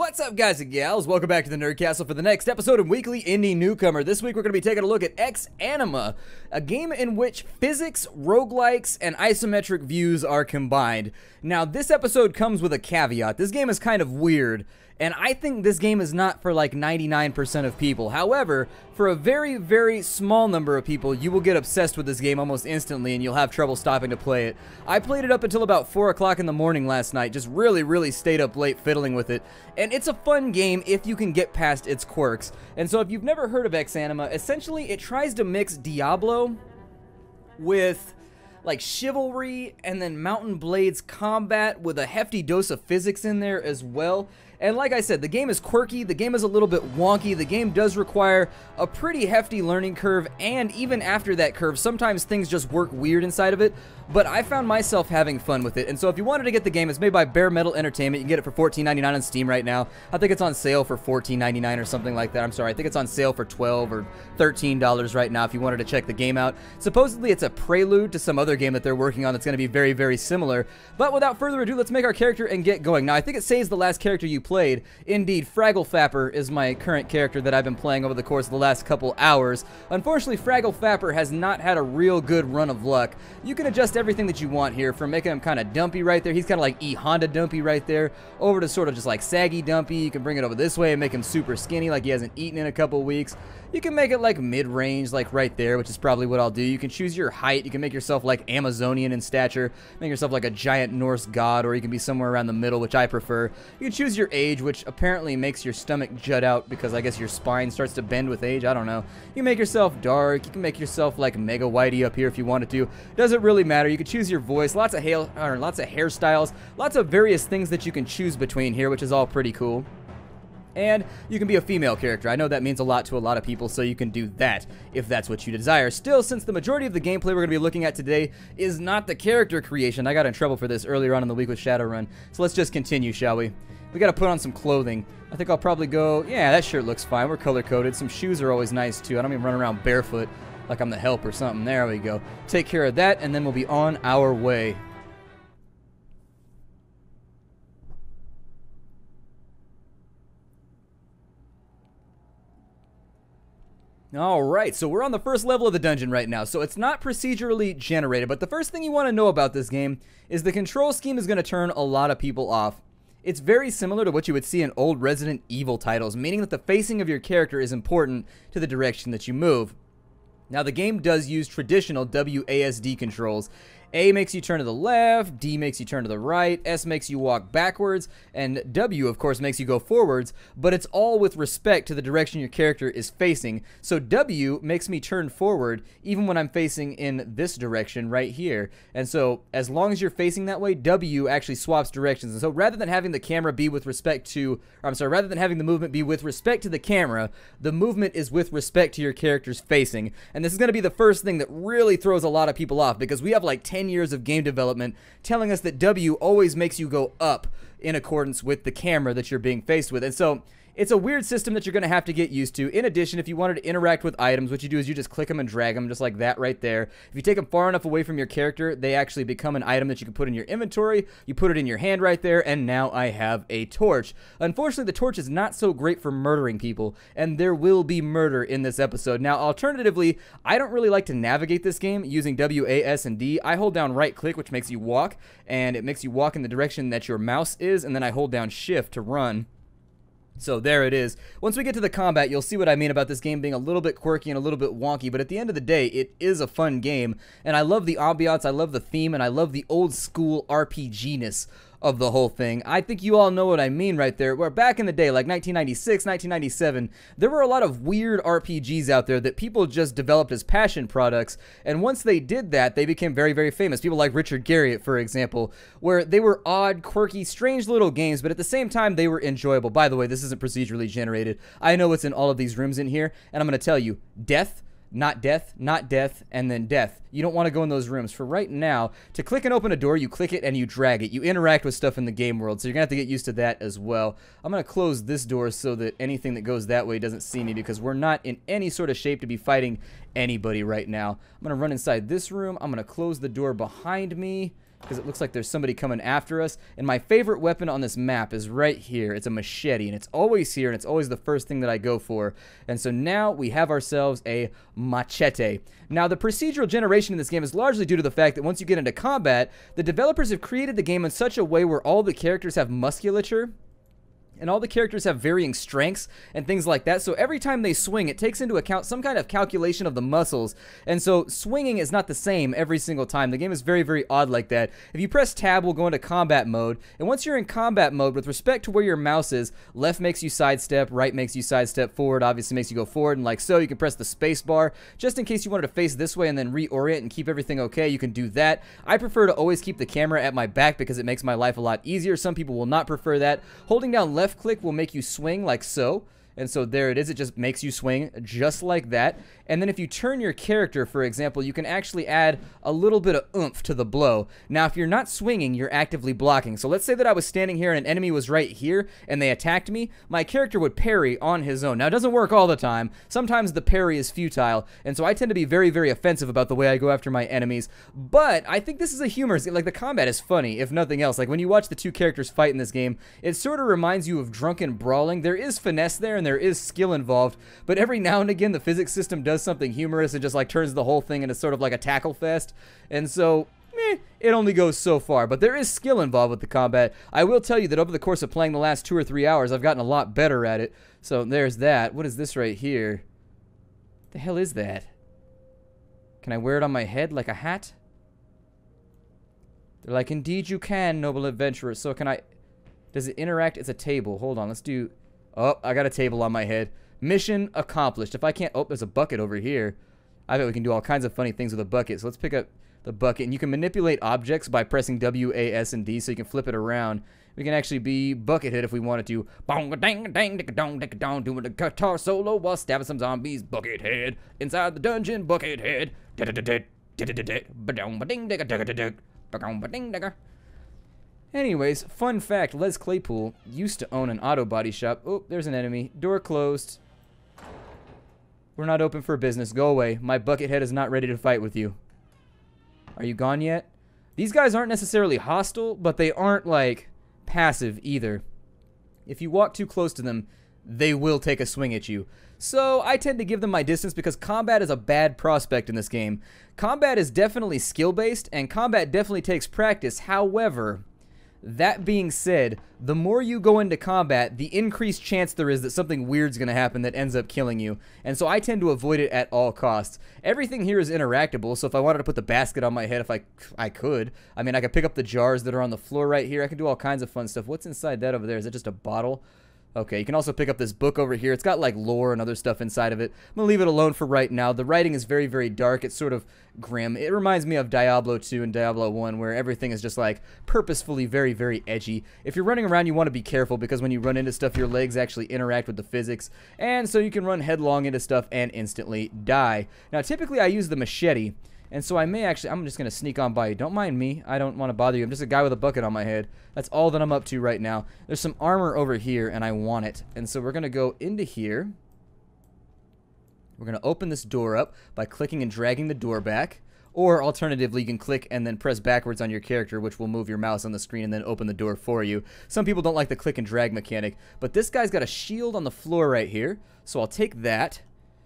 What's up, guys and gals? Welcome back to the Nerd Castle for the next episode of Weekly Indie Newcomer. This week we're going to be taking a look at Exanima, a game in which physics, roguelikes, and isometric views are combined. Now, this episode comes with a caveat. This game is kind of weird, and I think this game is not for like 99% of people. However, for a very, very small number of people, you will get obsessed with this game almost instantly and you'll have trouble stopping to play it. I played it up until about 4 o'clock in the morning last night, just really stayed up late fiddling with it. And it's a fun game if you can get past its quirks. And so if you've never heard of Exanima, essentially it tries to mix Diablo with like chivalry and then Mountain Blades combat with a hefty dose of physics in there as well. And like I said, the game is quirky, the game is a little bit wonky, the game does require a pretty hefty learning curve, and even after that curve, sometimes things just work weird inside of it, but I found myself having fun with it. And so if you wanted to get the game, it's made by Bare Metal Entertainment. You can get it for $14.99 on Steam right now. I think it's on sale for $14.99 or something like that. I'm sorry, I think it's on sale for $12 or $13 right now if you wanted to check the game out. Supposedly it's a prelude to some other game that they're working on that's going to be very similar. But without further ado, let's make our character and get going. Now, I think it saves the last character you played. Indeed, Fraggle Fapper is my current character that I've been playing over the course of the last couple hours. Unfortunately, Fraggle Fapper has not had a real good run of luck. You can adjust everything that you want here, from making him kind of dumpy right there. He's kind of like E-Honda dumpy right there, over to sort of just like saggy dumpy. You can bring it over this way and make him super skinny like he hasn't eaten in a couple weeks. You can make it like mid-range, like right there, which is probably what I'll do. You can choose your height. You can make yourself like Amazonian in stature, make yourself like a giant Norse god, or you can be somewhere around the middle, which I prefer. You can choose your age, which apparently makes your stomach jut out because I guess your spine starts to bend with age. I don't know. You can make yourself dark. You can make yourself like mega whitey up here if you wanted to. Doesn't really matter. You can choose your voice. Lots of hairstyles. Lots of various things that you can choose between here, which is all pretty cool. And you can be a female character. I know that means a lot to a lot of people, so you can do that if that's what you desire. Still, since the majority of the gameplay we're going to be looking at today is not the character creation, I got in trouble for this earlier on in the week with Shadowrun, so let's just continue, shall we? We got to put on some clothing. I think I'll probably go, yeah, that shirt looks fine. We're color-coded. Some shoes are always nice, too. I don't even run around barefoot like I'm the help or something. There we go. Take care of that, and then we'll be on our way. Alright, so we're on the first level of the dungeon right now, so it's not procedurally generated, but the first thing you want to know about this game is the control scheme is going to turn a lot of people off. It's very similar to what you would see in old Resident Evil titles, meaning that the facing of your character is important to the direction that you move. Now, the game does use traditional WASD controls. A makes you turn to the left, D makes you turn to the right, S makes you walk backwards, and W, of course, makes you go forwards, but it's all with respect to the direction your character is facing. So W makes me turn forward even when I'm facing in this direction right here. And so as long as you're facing that way, W actually swaps directions. And so rather than having the camera be with respect to, rather than having the movement be with respect to the camera, the movement is with respect to your character's facing. And this is going to be the first thing that really throws a lot of people off, because we have like 10 years of game development telling us that W always makes you go up in accordance with the camera that you're being faced with. And so it's a weird system that you're going to have to get used to. In addition, if you wanted to interact with items, what you do is you just click them and drag them just like that right there. If you take them far enough away from your character, they actually become an item that you can put in your inventory. You put it in your hand right there, and now I have a torch. Unfortunately, the torch is not so great for murdering people, and there will be murder in this episode. Now, alternatively, I don't really like to navigate this game using W, A, S, and D. I hold down right click, which makes you walk, and it makes you walk in the direction that your mouse is, and then I hold down shift to run. So there it is. Once we get to the combat, you'll see what I mean about this game being a little bit quirky and a little bit wonky, but at the end of the day, it is a fun game, and I love the ambiance, I love the theme, and I love the old school RPG-ness of the whole thing. I think you all know what I mean right there, where back in the day, like 1996, 1997, there were a lot of weird RPGs out there that people just developed as passion products, and once they did that, they became very famous. People like Richard Garriott, for example, where they were odd, quirky, strange little games, but at the same time, they were enjoyable. By the way, this isn't procedurally generated. I know what's in all of these rooms in here, and I'm going to tell you, death, not death, not death, and then death. You don't want to go in those rooms. For right now, to click and open a door, you click it and you drag it. You interact with stuff in the game world, so you're going to have to get used to that as well. I'm going to close this door so that anything that goes that way doesn't see me, because we're not in any sort of shape to be fighting anybody right now. I'm going to run inside this room. I'm going to close the door behind me. because it looks like there's somebody coming after us. And my favorite weapon on this map is right here. It's a machete, and it's always here, and it's always the first thing that I go for. And so now we have ourselves a machete. Now, the procedural generation in this game is largely due to the fact that once you get into combat, the developers have created the game in such a way where all the characters have musculature, and all the characters have varying strengths and things like that. So every time they swing, it takes into account some kind of calculation of the muscles. And so swinging is not the same every single time. The game is very, very odd like that. If you press tab, we'll go into combat mode. And once you're in combat mode, with respect to where your mouse is, left makes you sidestep, right makes you sidestep, forward obviously makes you go forward. And like so, you can press the space bar. Just in case you wanted to face this way and then reorient and keep everything okay, you can do that. I prefer to always keep the camera at my back because it makes my life a lot easier. Some people will not prefer that. Holding down left click will make you swing like so. And so there it is. It just makes you swing just like that. And then if you turn your character, for example, you can actually add a little bit of oomph to the blow. Now, if you're not swinging, you're actively blocking. So let's say that I was standing here and an enemy was right here and they attacked me. My character would parry on his own. Now, it doesn't work all the time. Sometimes the parry is futile. And so I tend to be very, very offensive about the way I go after my enemies. But I think this is a humorous game. Like, the combat is funny, if nothing else. Like, when you watch the two characters fight in this game, it sort of reminds you of drunken brawling. There is finesse there and there is skill involved, but every now and again the physics system does something humorous and just like turns the whole thing into sort of like a tackle fest. And so it only goes so far, but there is skill involved with the combat. I will tell you that over the course of playing the last 2 or 3 hours, I've gotten a lot better at it. So there's that. What is this right here? The hell is that? Can I wear it on my head like a hat? They're like, indeed you can, noble adventurer. So can I... Does it interact? It's a table. Hold on, let's do... Oh, I got a table on my head. Mission accomplished. If I can't... Oh, there's a bucket over here. I bet we can do all kinds of funny things with a bucket. So let's pick up the bucket. And you can manipulate objects by pressing W, A, S, and D, so you can flip it around. We can actually be Buckethead if we wanted to. Doing the guitar solo while stabbing some zombies. Buckethead. Inside the dungeon, Buckethead. Anyways, fun fact, Les Claypool used to own an auto body shop. Oh, there's an enemy. Door closed. We're not open for business. Go away. My Buckethead is not ready to fight with you. Are you gone yet? These guys aren't necessarily hostile, but they aren't, like, passive either. If you walk too close to them, they will take a swing at you. So I tend to give them my distance because combat is a bad prospect in this game. Combat is definitely skill-based, and combat definitely takes practice. However... that being said, the more you go into combat, the increased chance there is that something weird's going to happen that ends up killing you. And so I tend to avoid it at all costs. Everything here is interactable, so if I wanted to put the basket on my head, if I could. I mean, I could pick up the jars that are on the floor right here. I can do all kinds of fun stuff. What's inside that over there? Is it just a bottle? Okay, you can also pick up this book over here. It's got like lore and other stuff inside of it. I'm going to leave it alone for right now. The writing is very, very dark. It's sort of grim. It reminds me of Diablo 2 and Diablo 1 where everything is just like purposefully very, very edgy. If you're running around, you want to be careful because when you run into stuff, your legs actually interact with the physics. And so you can run headlong into stuff and instantly die. Now, typically I use the machete. And so I may actually, I'm just going to sneak on by you. Don't mind me. I don't want to bother you. I'm just a guy with a bucket on my head. That's all that I'm up to right now. There's some armor over here, and I want it. And so we're going to go into here. We're going to open this door up by clicking and dragging the door back. Or alternatively, you can click and then press backwards on your character, which will move your mouse on the screen and then open the door for you. Some people don't like the click and drag mechanic. But this guy's got a shield on the floor right here. So I'll take that.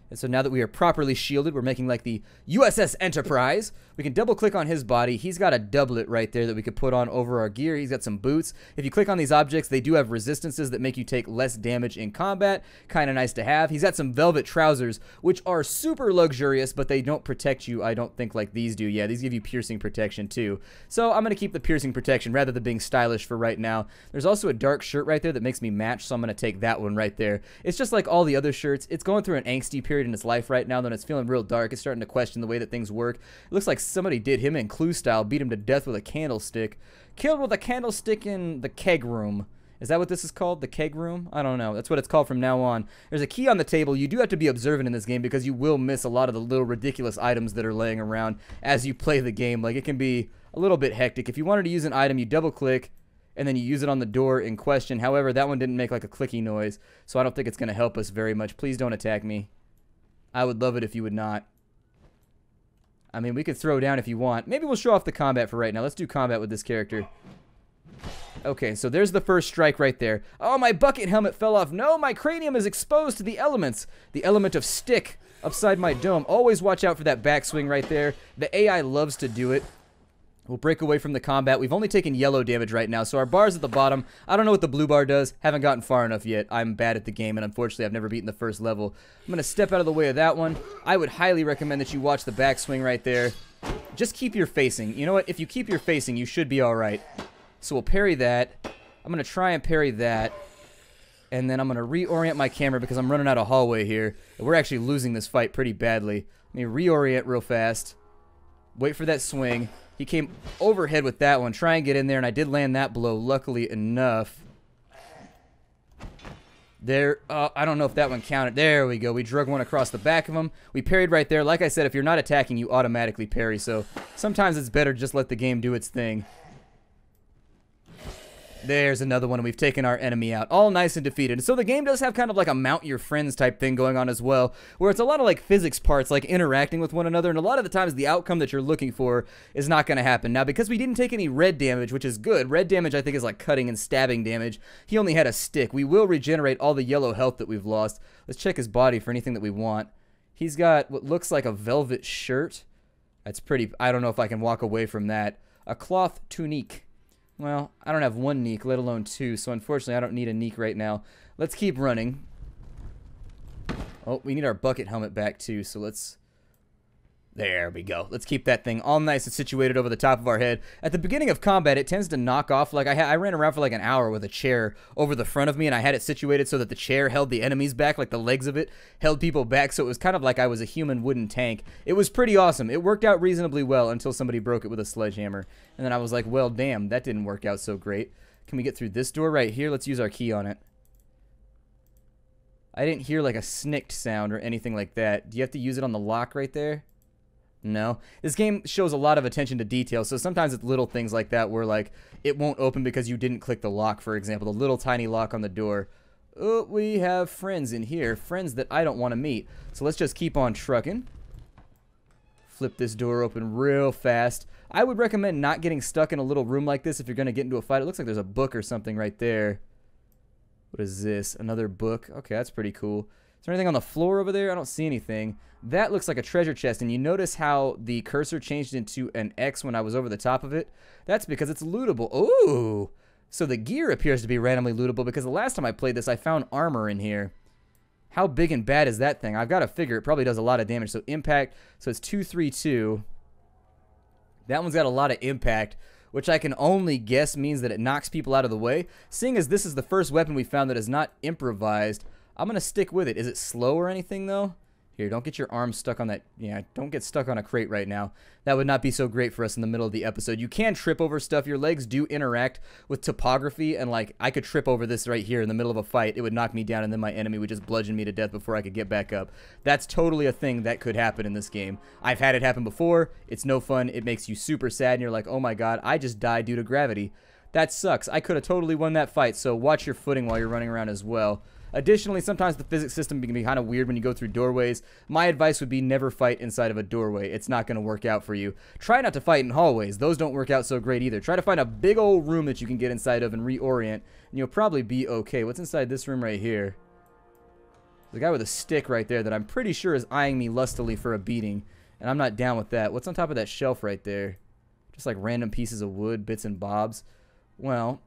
And so now that we are properly shielded, we're making like the USS Enterprise. We can double click on his body. He's got a doublet right there that we could put on over our gear. He's got some boots. If you click on these objects, they do have resistances that make you take less damage in combat. Kind of nice to have. He's got some velvet trousers, which are super luxurious, but they don't protect you, I don't think, like these do. Yeah, these give you piercing protection too. So I'm going to keep the piercing protection rather than being stylish for right now. There's also a dark shirt right there that makes me match, so I'm going to take that one right there. It's just like all the other shirts. It's going through an angsty period in its life right now, then it's feeling real dark. It's starting to question the way that things work. It looks like somebody did him in Clue style, beat him to death with a candlestick. Killed with a candlestick in the keg room. Is that what this is called? The keg room? I don't know. That's what it's called from now on. There's a key on the table. You do have to be observant in this game because you will miss a lot of the little ridiculous items that are laying around as you play the game. Like, it can be a little bit hectic. If you wanted to use an item, you double click and then you use it on the door in question. However, that one didn't make like a clicky noise, so I don't think it's going to help us very much. Please don't attack me. I would love it if you would not. I mean, we could throw down if you want. Maybe we'll show off the combat for right now. Let's do combat with this character. Okay, so there's the first strike right there. Oh, my bucket helmet fell off. No, my cranium is exposed to the elements. The element of stick upside my dome. Always watch out for that backswing right there. The AI loves to do it. We'll break away from the combat. We've only taken yellow damage right now, so our bar's at the bottom. I don't know what the blue bar does. Haven't gotten far enough yet. I'm bad at the game, and unfortunately, I've never beaten the first level. I'm going to step out of the way of that one. I would highly recommend that you watch the backswing right there. Just keep your facing. You know what? If you keep your facing, you should be all right. So we'll parry that. I'm going to try and parry that. And then I'm going to reorient my camera because I'm running out of hallway here. We're actually losing this fight pretty badly. Let me reorient real fast. Wait for that swing. He came overhead with that one. Try and get in there, and I did land that blow, luckily enough. There, I don't know if that one counted. There we go. We drug one across the back of him. We parried right there. Like I said, if you're not attacking, you automatically parry. So sometimes it's better just let the game do its thing. There's another one, and we've taken our enemy out. All nice and defeated. And so the game does have kind of like a mount your friends type thing going on as well, where it's a lot of like physics parts, like interacting with one another, and a lot of the times the outcome that you're looking for is not going to happen. Now, because we didn't take any red damage, which is good, red damage I think is like cutting and stabbing damage, he only had a stick. We will regenerate all the yellow health that we've lost. Let's check his body for anything that we want. He's got what looks like a velvet shirt. That's pretty, I don't know if I can walk away from that. A cloth tunique. Well, I don't have one neek, let alone two, so unfortunately I don't need a neek right now. Let's keep running. Oh, we need our bucket helmet back too, so let's... There we go. Let's keep that thing all nice and situated over the top of our head. At the beginning of combat, it tends to knock off. Like I ran around for like an hour with a chair over the front of me, and I had it situated so that the chair held the enemies back, like the legs of it held people back, so it was kind of like I was a human wooden tank. It was pretty awesome. It worked out reasonably well until somebody broke it with a sledgehammer. And then I was like, well, damn, that didn't work out so great. Can we get through this door right here? Let's use our key on it. I didn't hear like a snicked sound or anything like that. Do you have to use it on the lock right there? No. This game shows a lot of attention to detail, so sometimes it's little things like that where, like, it won't open because you didn't click the lock, for example, the little tiny lock on the door. Oh, we have friends in here, friends that I don't want to meet. So let's just keep on trucking. Flip this door open real fast. I would recommend not getting stuck in a little room like this if you're going to get into a fight. It looks like there's a book or something right there. What is this? Another book? Okay, that's pretty cool. Is there anything on the floor over there? I don't see anything. That looks like a treasure chest, and you notice how the cursor changed into an X when I was over the top of it? That's because it's lootable. Ooh! So the gear appears to be randomly lootable because the last time I played this, I found armor in here. How big and bad is that thing? I've got to figure it probably does a lot of damage. So impact, so it's 232. That one's got a lot of impact, which I can only guess means that it knocks people out of the way. Seeing as this is the first weapon we found that is not improvised, I'm going to stick with it. Is it slow or anything, though? Here, don't get your arms stuck on that. Yeah, don't get stuck on a crate right now. That would not be so great for us in the middle of the episode. You can trip over stuff. Your legs do interact with topography, and, like, I could trip over this right here in the middle of a fight. It would knock me down, and then my enemy would just bludgeon me to death before I could get back up. That's totally a thing that could happen in this game. I've had it happen before. It's no fun. It makes you super sad, and you're like, oh my god, I just died due to gravity. That sucks. I could have totally won that fight, so watch your footing while you're running around as well. Additionally, sometimes the physics system can be kind of weird when you go through doorways. My advice would be never fight inside of a doorway. It's not going to work out for you. Try not to fight in hallways. Those don't work out so great either. Try to find a big old room that you can get inside of and reorient, and you'll probably be okay. What's inside this room right here? There's a guy with a stick right there that I'm pretty sure is eyeing me lustily for a beating, and I'm not down with that. What's on top of that shelf right there? Just like random pieces of wood, bits and bobs. Well,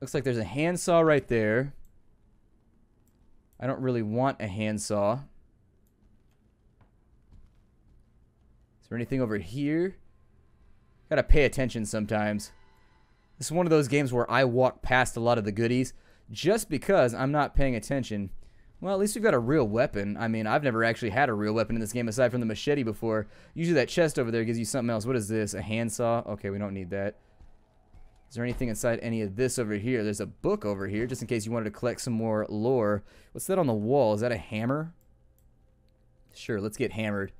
looks like there's a handsaw right there. I don't really want a handsaw. Is there anything over here? Gotta pay attention sometimes. This is one of those games where I walk past a lot of the goodies just because I'm not paying attention. Well, at least we've got a real weapon. I mean, I've never actually had a real weapon in this game aside from the machete before. Usually that chest over there gives you something else. What is this? A handsaw? Okay, we don't need that. Is there anything inside any of this over here? There's a book over here, just in case you wanted to collect some more lore. What's that on the wall? Is that a hammer? Sure, let's get hammered.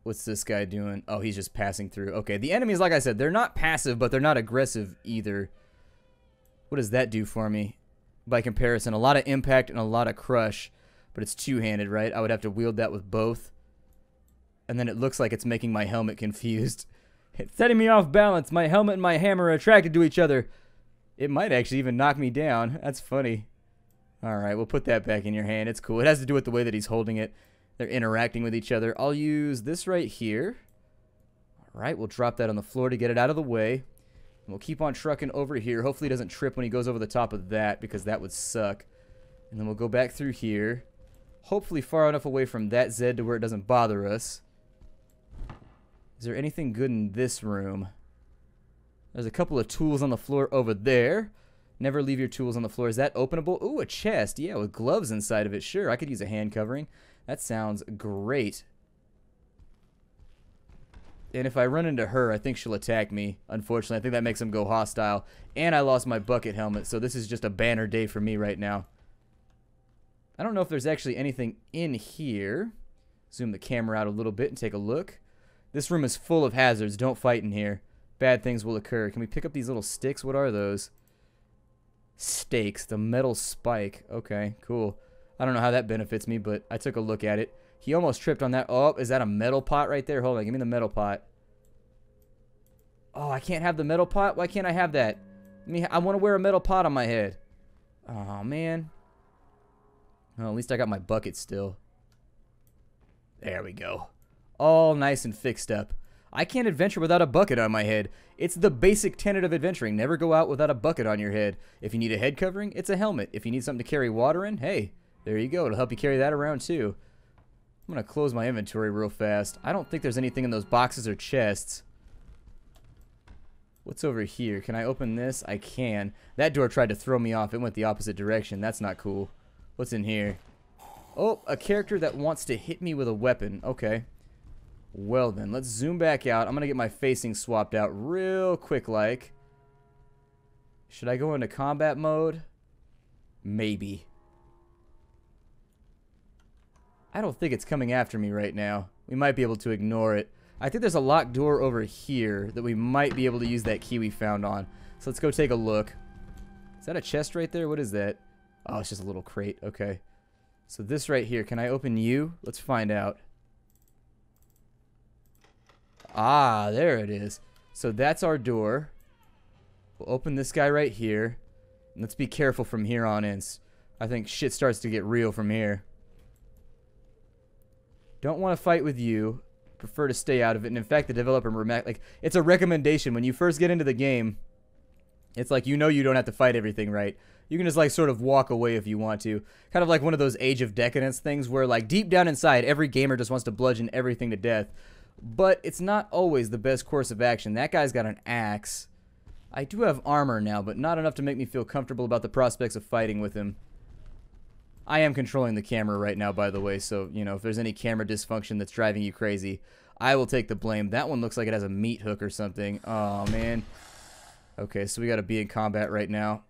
What's this guy doing? Oh, he's just passing through. Okay, the enemies, like I said, they're not passive, but they're not aggressive either. What does that do for me? By comparison, a lot of impact and a lot of crush, but it's two-handed, right? I would have to wield that with both. and then it looks like it's making my helmet confused. It's setting me off balance. My helmet and my hammer are attracted to each other. It might actually even knock me down. That's funny. Alright, we'll put that back in your hand. It's cool. It has to do with the way that he's holding it. They're interacting with each other. I'll use this right here. Alright, we'll drop that on the floor to get it out of the way. And we'll keep on trucking over here. Hopefully he doesn't trip when he goes over the top of that, because that would suck. And then we'll go back through here. Hopefully far enough away from that Zed to where it doesn't bother us. Is there anything good in this room? There's a couple of tools on the floor over there. Never leave your tools on the floor. Is that openable? Ooh, a chest. Yeah, with gloves inside of it. Sure, I could use a hand covering. That sounds great. And if I run into her, I think she'll attack me. Unfortunately, I think that makes him go hostile. And I lost my bucket helmet, so this is just a banner day for me right now. I don't know if there's actually anything in here. Zoom the camera out a little bit and take a look. This room is full of hazards. Don't fight in here. Bad things will occur. Can we pick up these little sticks? What are those? Stakes. The metal spike. Okay, cool. I don't know how that benefits me, but I took a look at it. He almost tripped on that. Oh, is that a metal pot right there? Hold on, give me the metal pot. Oh, I can't have the metal pot? Why can't I have that? I want to wear a metal pot on my head. Oh, man. Well, at least I got my bucket still. There we go. All nice and fixed up. I can't adventure without a bucket on my head. It's the basic tenet of adventuring. Never go out without a bucket on your head. If you need a head covering, it's a helmet. If you need something to carry water in, hey, there you go. It'll help you carry that around too. I'm going to close my inventory real fast. I don't think there's anything in those boxes or chests. What's over here? Can I open this? I can. That door tried to throw me off. It went the opposite direction. That's not cool. What's in here? Oh, a character that wants to hit me with a weapon. Okay. Well then, let's zoom back out. I'm going to get my facing swapped out real quick like. Should I go into combat mode? Maybe. I don't think it's coming after me right now. We might be able to ignore it. I think there's a locked door over here that we might be able to use that key we found on. So let's go take a look. Is that a chest right there? What is that? Oh, it's just a little crate. Okay. So this right here, can I open you? Let's find out. Ah, there it is. So that's our door. We'll open this guy right here. And let's be careful from here on in. I think shit starts to get real from here. Don't want to fight with you. Prefer to stay out of it. And in fact, the developer, like, it's a recommendation. When you first get into the game, it's like, you know, you don't have to fight everything right. You can just, like, sort of walk away if you want to. Kind of like one of those Age of Decadence things where, like, deep down inside, every gamer just wants to bludgeon everything to death. But it's not always the best course of action. That guy's got an axe. I do have armor now, but not enough to make me feel comfortable about the prospects of fighting with him. I am controlling the camera right now, by the way, so, you know, if there's any camera dysfunction that's driving you crazy, I will take the blame. That one looks like it has a meat hook or something. Oh, man. Okay, so we gotta be in combat right now,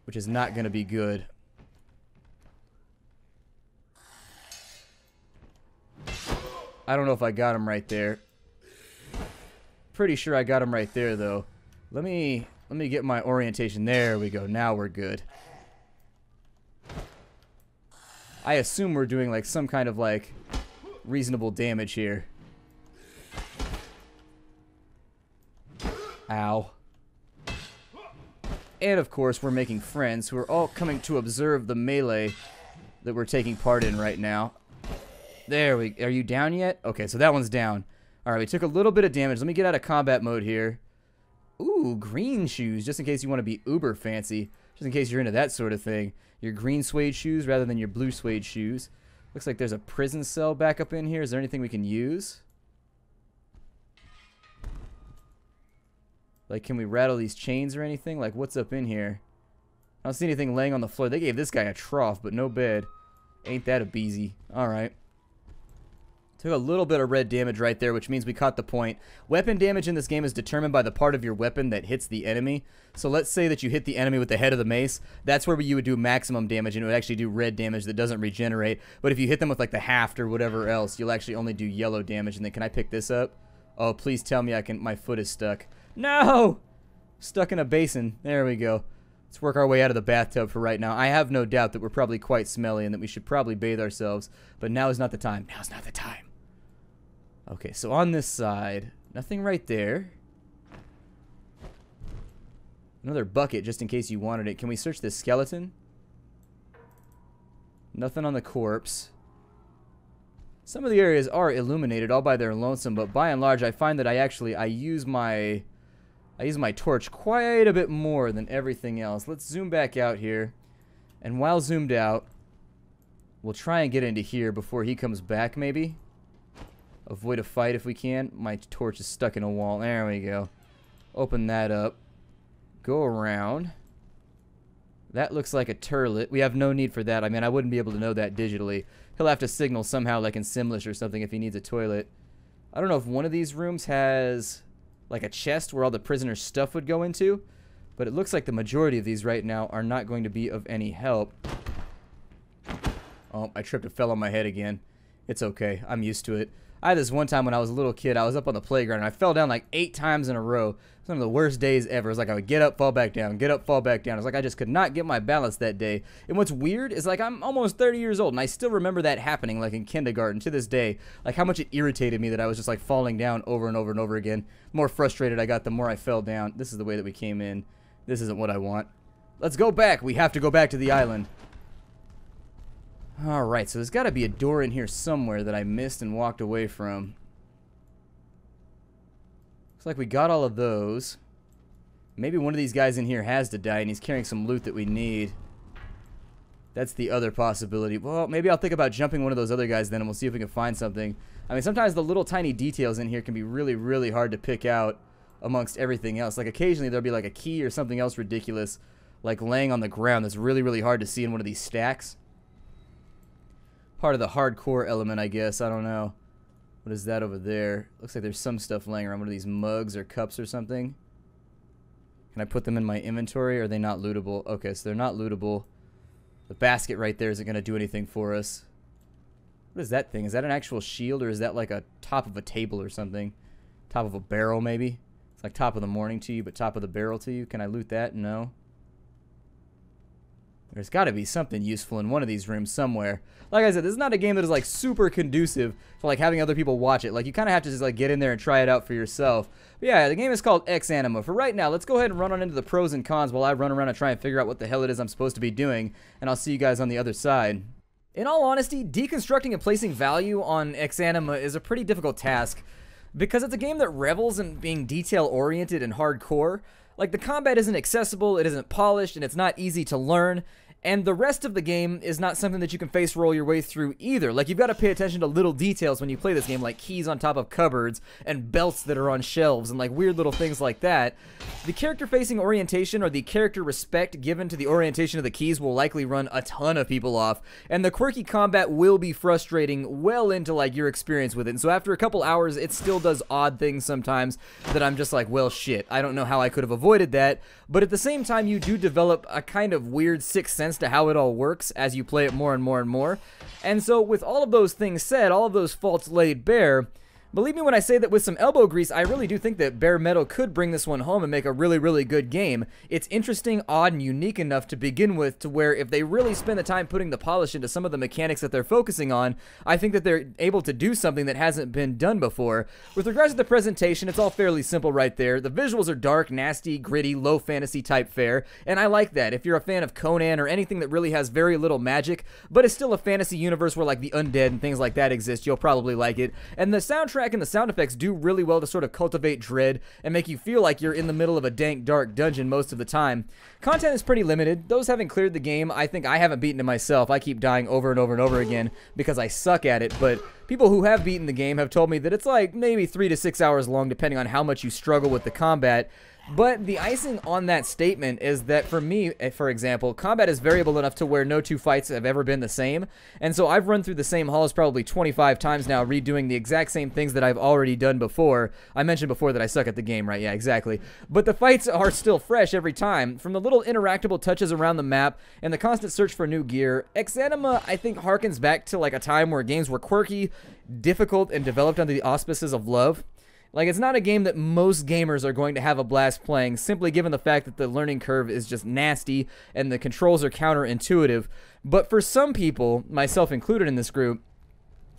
which is not gonna be good. I don't know if I got him right there. Pretty sure I got him right there, though. Let me get my orientation. There we go. Now we're good. I assume we're doing, like, some kind of, like, reasonable damage here. Ow. And, of course, we're making friends who are all coming to observe the melee that we're taking part in right now. There we... Are you down yet? Okay, so that one's down. Alright, we took a little bit of damage. Let me get out of combat mode here. Ooh, green shoes, just in case you want to be uber fancy. Just in case you're into that sort of thing. Your green suede shoes rather than your blue suede shoes. Looks like there's a prison cell back up in here. Is there anything we can use? Like, can we rattle these chains or anything? Like, what's up in here? I don't see anything laying on the floor. They gave this guy a trough, but no bed. Ain't that a beezy. Alright. Took a little bit of red damage right there, which means we caught the point. Weapon damage in this game is determined by the part of your weapon that hits the enemy. So let's say that you hit the enemy with the head of the mace. That's where you would do maximum damage, and it would actually do red damage that doesn't regenerate. But if you hit them with, like, the haft or whatever else, you'll actually only do yellow damage. And then, can I pick this up? Oh, please tell me I can. My foot is stuck. No! Stuck in a basin. There we go. Let's work our way out of the bathtub for right now. I have no doubt that we're probably quite smelly and that we should probably bathe ourselves. But now is not the time. Now's not the time. Okay, so on this side, nothing right there. Another bucket just in case you wanted it. Can we search this skeleton? Nothing on the corpse. Some of the areas are illuminated all by their lonesome, but by and large I find that I use my torch quite a bit more than everything else. Let's zoom back out here. And while zoomed out, we'll try and get into here before he comes back maybe. Avoid a fight if we can. My torch is stuck in a wall. There we go. Open that up. Go around. That looks like a turlet. We have no need for that. I mean, I wouldn't be able to know that digitally. He'll have to signal somehow, like in Simlish or something, if he needs a toilet. I don't know if one of these rooms has like a chest where all the prisoner's stuff would go into, but it looks like the majority of these right now are not going to be of any help. Oh, I tripped and fell on my head again. It's okay. I'm used to it. I had this one time when I was a little kid. I was up on the playground and I fell down like 8 times in a row. It was one of the worst days ever. It was like I would get up, fall back down, get up, fall back down. It was like I just could not get my balance that day. And what's weird is like I'm almost 30 years old and I still remember that happening like in kindergarten to this day. Like how much it irritated me that I was just like falling down over and over and over again. The more frustrated I got, the more I fell down. This is the way that we came in. This isn't what I want. Let's go back. We have to go back to the island. Alright, so there's got to be a door in here somewhere that I missed and walked away from. Looks like we got all of those. Maybe one of these guys in here has to die and he's carrying some loot that we need. That's the other possibility. Well, maybe I'll think about jumping one of those other guys then and we'll see if we can find something. I mean, sometimes the little tiny details in here can be really, really hard to pick out amongst everything else. Like occasionally there'll be like a key or something else ridiculous like laying on the ground that's really, really hard to see in one of these stacks. Part of the hardcore element, I guess. I don't know. What is that over there? Looks like there's some stuff laying around. One of these mugs or cups or something. Can I put them in my inventory? Or are they not lootable? Okay, so they're not lootable. The basket right there isn't going to do anything for us. What is that thing? Is that an actual shield or is that like a top of a table or something? Top of a barrel maybe? It's like top of the morning to you, but top of the barrel to you. Can I loot that? No. There's got to be something useful in one of these rooms somewhere. Like I said, this is not a game that is like super conducive for like having other people watch it. Like you kind of have to just like get in there and try it out for yourself. But yeah, the game is called Exanima. For right now, let's go ahead and run on into the pros and cons while I run around and try and figure out what the hell it is I'm supposed to be doing. And I'll see you guys on the other side. In all honesty, deconstructing and placing value on Exanima is a pretty difficult task because it's a game that revels in being detail-oriented and hardcore. Like, the combat isn't accessible, it isn't polished, and it's not easy to learn. And the rest of the game is not something that you can face roll your way through either. Like, you've got to pay attention to little details when you play this game, like keys on top of cupboards and belts that are on shelves and like weird little things like that. The character-facing orientation or the character respect given to the orientation of the keys will likely run a ton of people off. And the quirky combat will be frustrating well into like your experience with it. And so after a couple hours, it still does odd things sometimes that I'm just like, well, shit, I don't know how I could have avoided that. But at the same time, you do develop a kind of weird sixth sense to how it all works as you play it more and more and more. And so with all of those things said, all of those faults laid bare, believe me when I say that with some elbow grease, I really do think that Bare Metal could bring this one home and make a really, really good game. It's interesting, odd, and unique enough to begin with to where if they really spend the time putting the polish into some of the mechanics that they're focusing on, I think that they're able to do something that hasn't been done before. With regards to the presentation, it's all fairly simple right there. The visuals are dark, nasty, gritty, low fantasy type fare, and I like that. If you're a fan of Conan or anything that really has very little magic, but is still a fantasy universe where like the undead and things like that exist, you'll probably like it. And the soundtrack and the sound effects do really well to sort of cultivate dread and make you feel like you're in the middle of a dank, dark dungeon most of the time. Content is pretty limited. Those having cleared the game, I think I haven't beaten it myself. I keep dying over and over and over again because I suck at it, but people who have beaten the game have told me that it's like maybe 3 to 6 hours long depending on how much you struggle with the combat. But the icing on that statement is that for me, for example, combat is variable enough to where no two fights have ever been the same. And so I've run through the same halls probably 25 times now, redoing the exact same things that I've already done before. I mentioned before that I suck at the game, right? Yeah, exactly. But the fights are still fresh every time. From the little interactable touches around the map and the constant search for new gear, Exanima, I think, harkens back to like a time where games were quirky, difficult, and developed under the auspices of love. Like, it's not a game that most gamers are going to have a blast playing, simply given the fact that the learning curve is just nasty and the controls are counterintuitive. But for some people, myself included in this group,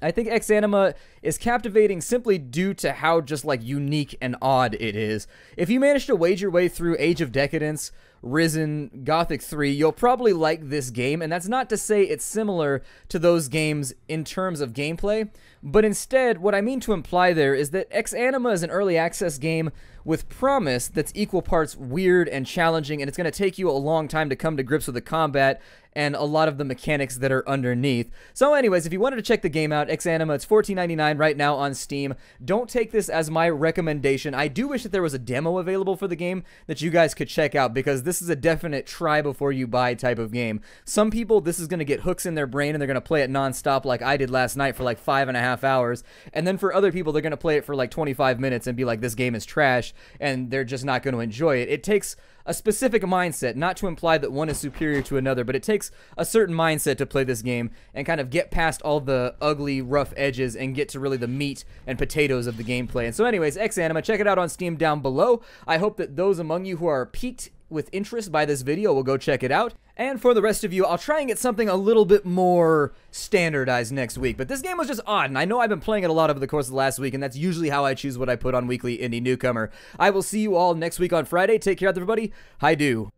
I think Exanima is captivating simply due to how just like unique and odd it is. If you manage to wade your way through Age of Decadence, Risen, Gothic 3, you'll probably like this game, and that's not to say it's similar to those games in terms of gameplay, but instead, what I mean to imply there is that Exanima is an early access game with promise that's equal parts weird and challenging, and it's going to take you a long time to come to grips with the combat and a lot of the mechanics that are underneath. So anyways, if you wanted to check the game out, Exanima, it's $14.99 right now on Steam. Don't take this as my recommendation. I do wish that there was a demo available for the game that you guys could check out, because this is a definite try before you buy type of game. Some people, this is going to get hooks in their brain and they're going to play it nonstop like I did last night for like 5.5 hours. And then for other people, they're going to play it for like 25 minutes and be like, this game is trash, and they're just not going to enjoy it. It takes a specific mindset, not to imply that one is superior to another, but it takes a certain mindset to play this game and kind of get past all the ugly, rough edges and get to really the meat and potatoes of the gameplay. And so anyways, Exanima, check it out on Steam down below. I hope that those among you who are piqued with interest by this video will go check it out. And for the rest of you, I'll try and get something a little bit more standardized next week. But this game was just odd, and I know I've been playing it a lot over the course of the last week, and that's usually how I choose what I put on Weekly Indie Newcomer. I will see you all next week on Friday. Take care, everybody. Hi-do.